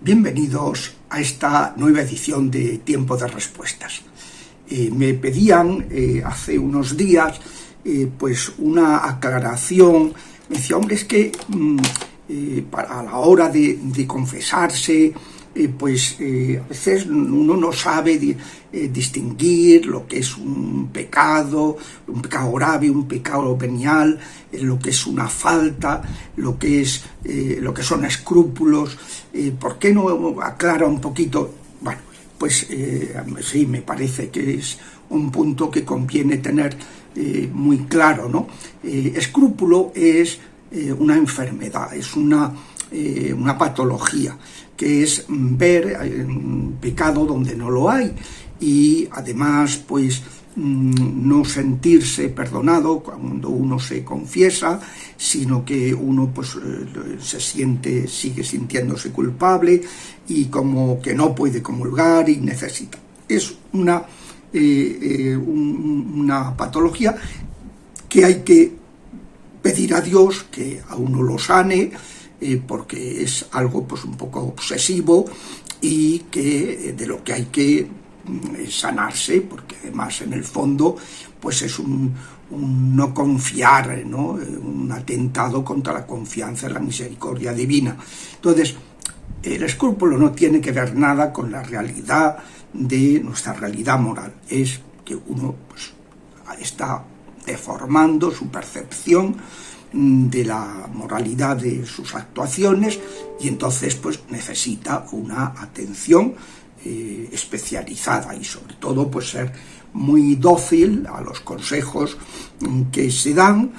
Bienvenidos a esta nueva edición de Tiempo de Respuestas. Me pedían hace unos días pues una aclaración. Me decía, hombre, es que para la hora de confesarse, a veces uno no sabe distinguir lo que es un pecado grave, un pecado venial, lo que es una falta, lo que son escrúpulos. ¿Por qué no aclara un poquito? Bueno, pues sí, me parece que es un punto que conviene tener muy claro, ¿no? Escrúpulo es una enfermedad, es una patología, que es ver pecado donde no lo hay y además pues no sentirse perdonado cuando uno se confiesa, sino que uno pues sigue sintiéndose culpable y como que no puede comulgar y necesita. Es una patología que hay que pedir a Dios que a uno lo sane, porque es algo pues un poco obsesivo y que de lo que hay que sanarse, porque además en el fondo pues es un no confiar, ¿no? Un atentado contra la confianza en la misericordia divina. Entonces, el escrúpulo no tiene que ver nada con la realidad de nuestra realidad moral. Es que uno pues está deformando su percepción de la moralidad de sus actuaciones y entonces pues necesita una atención especializada y sobre todo pues ser muy dócil a los consejos que se dan,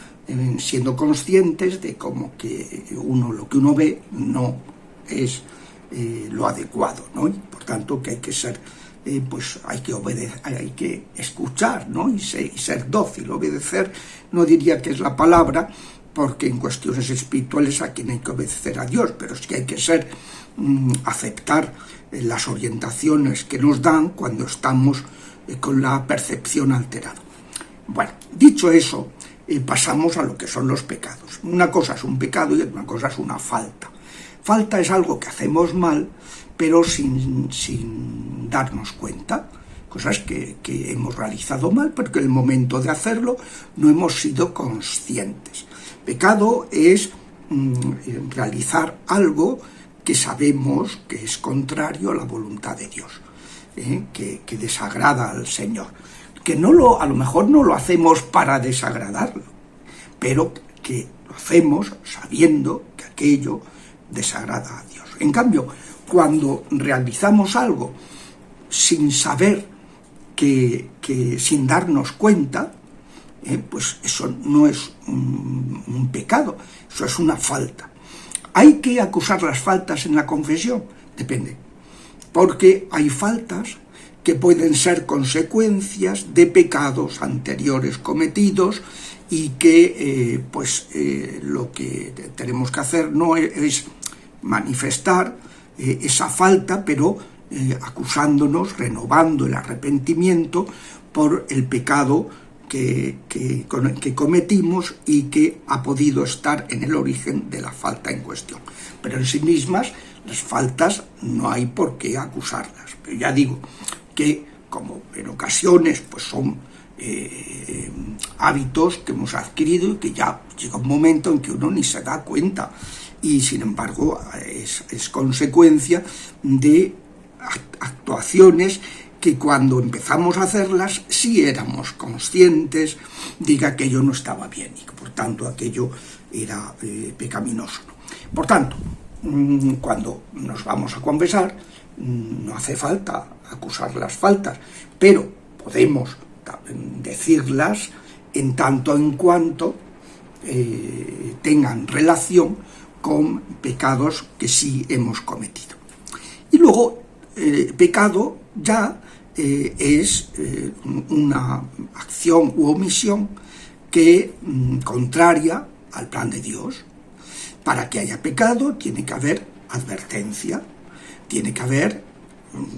siendo conscientes de como que lo que uno ve no es lo adecuado, ¿no? Y por tanto que hay que ser pues hay que obedecer, hay que escuchar, ¿no? y ser dócil. Obedecer no diría que es la palabra, porque en cuestiones espirituales a quien hay que obedecer a Dios, pero sí que hay que aceptar las orientaciones que nos dan cuando estamos con la percepción alterada. Bueno, dicho eso, pasamos a lo que son los pecados. Una cosa es un pecado y otra cosa es una falta. Falta es algo que hacemos mal, pero sin darnos cuenta. Cosas que hemos realizado mal, porque en el momento de hacerlo no hemos sido conscientes. Pecado es realizar algo que sabemos que es contrario a la voluntad de Dios, que desagrada al Señor. Que a lo mejor no lo hacemos para desagradarlo, pero que lo hacemos sabiendo que aquello desagrada a Dios. En cambio, cuando realizamos algo sin saber, que sin darnos cuenta, pues eso no es un pecado, eso es una falta. ¿Hay que acusar las faltas en la confesión? Depende, porque hay faltas que pueden ser consecuencias de pecados anteriores cometidos y que lo que tenemos que hacer no es manifestar esa falta, pero acusándonos, renovando el arrepentimiento por el pecado que cometimos y que ha podido estar en el origen de la falta en cuestión. Pero en sí mismas, las faltas no hay por qué acusarlas. Pero ya digo que, como en ocasiones pues son hábitos que hemos adquirido y que ya llega un momento en que uno ni se da cuenta, y sin embargo es consecuencia de actuaciones que cuando empezamos a hacerlas sí éramos conscientes de que aquello no estaba bien y que por tanto aquello era pecaminoso. Por tanto, cuando nos vamos a confesar, no hace falta acusar las faltas, pero podemos decirlas en tanto en cuanto tengan relación con pecados que sí hemos cometido. Y luego, pecado ya es una acción u omisión que contraria al plan de Dios. Para que haya pecado tiene que haber advertencia, tiene que haber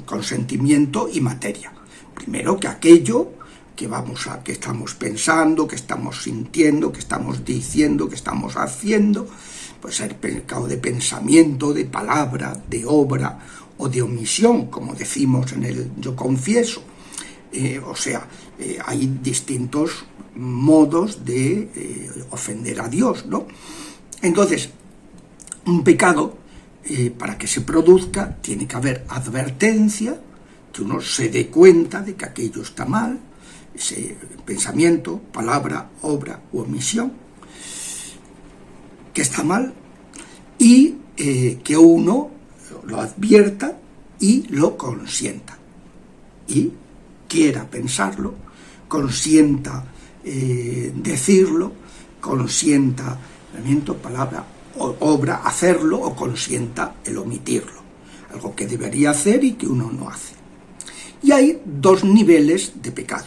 consentimiento y materia. Primero, que aquello que estamos pensando, que estamos sintiendo, que estamos diciendo, que estamos haciendo, puede ser pecado de pensamiento, de palabra, de obra o de omisión, como decimos en el yo confieso. Hay distintos modos de ofender a Dios, ¿no? Entonces, un pecado, para que se produzca, tiene que haber advertencia, que uno se dé cuenta de que aquello está mal, ese pensamiento, palabra, obra u omisión, que está mal, y que uno lo advierta y lo consienta, y quiera pensarlo, consienta decirlo, consienta pensamiento, palabra, obra, hacerlo, o consienta el omitirlo, algo que debería hacer y que uno no hace. Y hay dos niveles de pecado.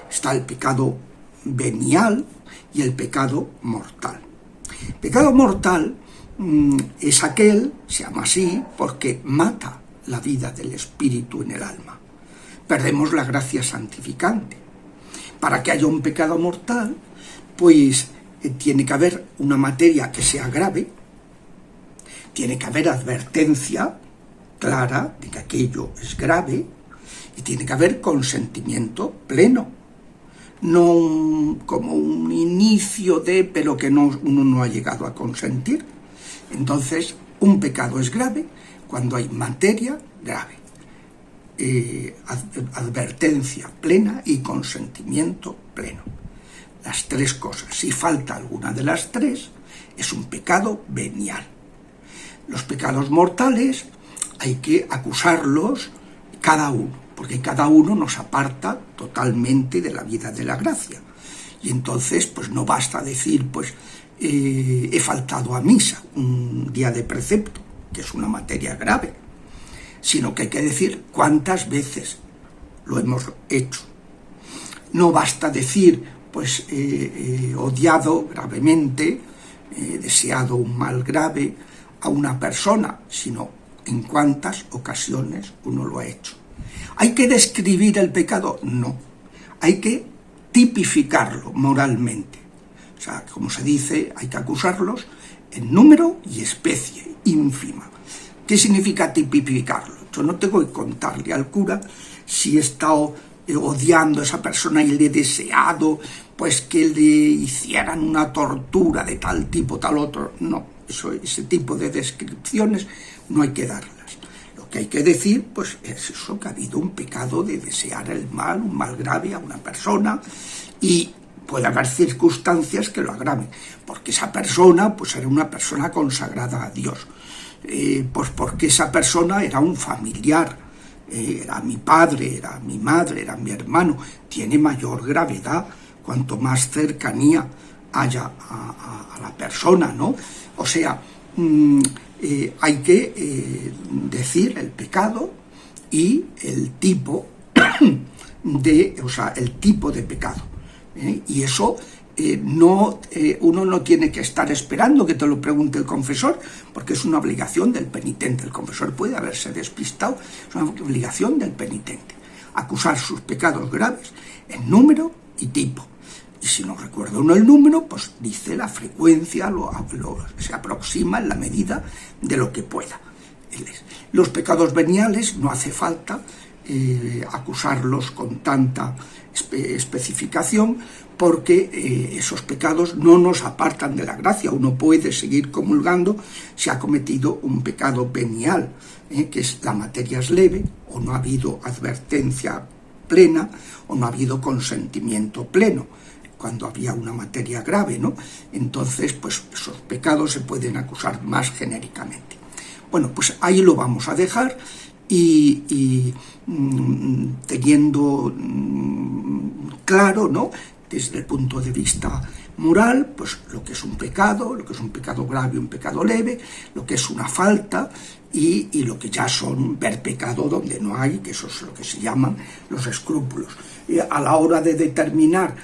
Está el pecado venial y el pecado mortal. El pecado mortal es aquel, se llama así, porque mata la vida del espíritu en el alma. Perdemos la gracia santificante. Para que haya un pecado mortal, pues tiene que haber una materia que sea grave, tiene que haber advertencia clara de que aquello es grave, y tiene que haber consentimiento pleno, no como un inicio de, pero que uno no ha llegado a consentir. Entonces, un pecado es grave cuando hay materia grave, advertencia plena y consentimiento pleno. Las tres cosas. Si falta alguna de las tres, es un pecado venial. Los pecados mortales hay que acusarlos cada uno, porque cada uno nos aparta totalmente de la vida de la gracia. Y entonces, pues no basta decir, pues he faltado a misa un día de precepto, que es una materia grave, sino que hay que decir cuántas veces lo hemos hecho. No basta decir, pues he odiado gravemente, he deseado un mal grave a una persona, sino en cuántas ocasiones uno lo ha hecho. ¿Hay que describir el pecado? No. Hay que tipificarlo moralmente. O sea, como se dice, hay que acusarlos en número y especie ínfima. ¿Qué significa tipificarlo? Yo no tengo que contarle al cura si he estado odiando a esa persona y le he deseado pues que le hicieran una tortura de tal tipo, tal otro. No, ese tipo de descripciones no hay que darlas. Lo que hay que decir, pues es eso, que ha habido un pecado de desear el mal, un mal grave a una persona, y puede haber circunstancias que lo agraven, porque esa persona pues era una persona consagrada a Dios, pues porque esa persona era un familiar, era mi padre, era mi madre, era mi hermano. Tiene mayor gravedad cuanto más cercanía haya a la persona, ¿no? O sea, hay que decir el pecado y el tipo el tipo de pecado. Y eso uno no tiene que estar esperando que te lo pregunte el confesor, porque es una obligación del penitente. El confesor puede haberse despistado, es una obligación del penitente acusar sus pecados graves en número y tipo. Y si no recuerda uno el número, pues dice la frecuencia, se aproxima en la medida de lo que pueda. Los pecados veniales no hace falta acusarlos con tanta especificación, porque esos pecados no nos apartan de la gracia. Uno puede seguir comulgando si ha cometido un pecado venial, que es la materia es leve, o no ha habido advertencia plena, o no ha habido consentimiento pleno, cuando había una materia grave, ¿no? Entonces, pues esos pecados se pueden acusar más genéricamente. Bueno, pues ahí lo vamos a dejar, y teniendo claro, ¿no?, desde el punto de vista moral, pues lo que es un pecado grave, un pecado leve, lo que es una falta, y lo que ya son ver pecado donde no hay, que eso es lo que se llaman los escrúpulos. A la hora de determinar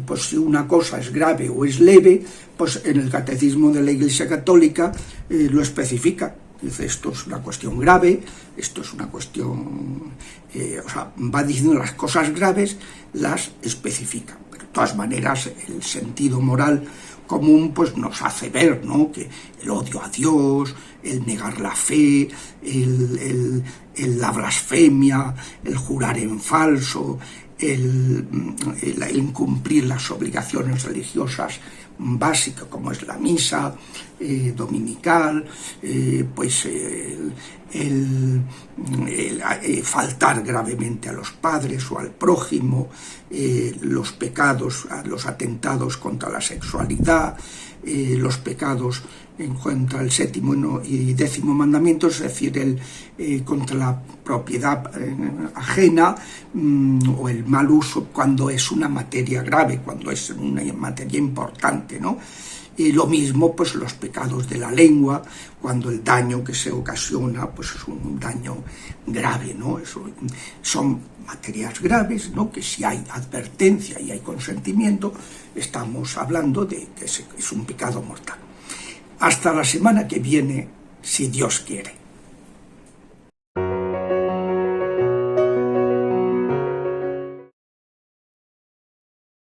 pues si una cosa es grave o es leve, pues en el Catecismo de la Iglesia Católica lo especifica. Dice, esto es una cuestión grave, esto es una cuestión... va diciendo las cosas graves, las especifica. Pero de todas maneras, el sentido moral común pues nos hace ver, ¿no?, que el odio a Dios, el negar la fe, la blasfemia, el jurar en falso, el incumplir las obligaciones religiosas básicas, como es la misa dominical, pues faltar gravemente a los padres o al prójimo, los pecados, los atentados contra la sexualidad, los pecados en cuanto al 7º y 10º mandamientos, es decir, contra la propiedad ajena, o el mal uso cuando es una materia grave, cuando es una materia importante, ¿no? Y lo mismo, pues los pecados de la lengua, cuando el daño que se ocasiona pues es un daño grave, ¿no? Eso, son materias graves, ¿no?, que si hay advertencia y hay consentimiento, estamos hablando de que es un pecado mortal. Hasta la semana que viene, si Dios quiere.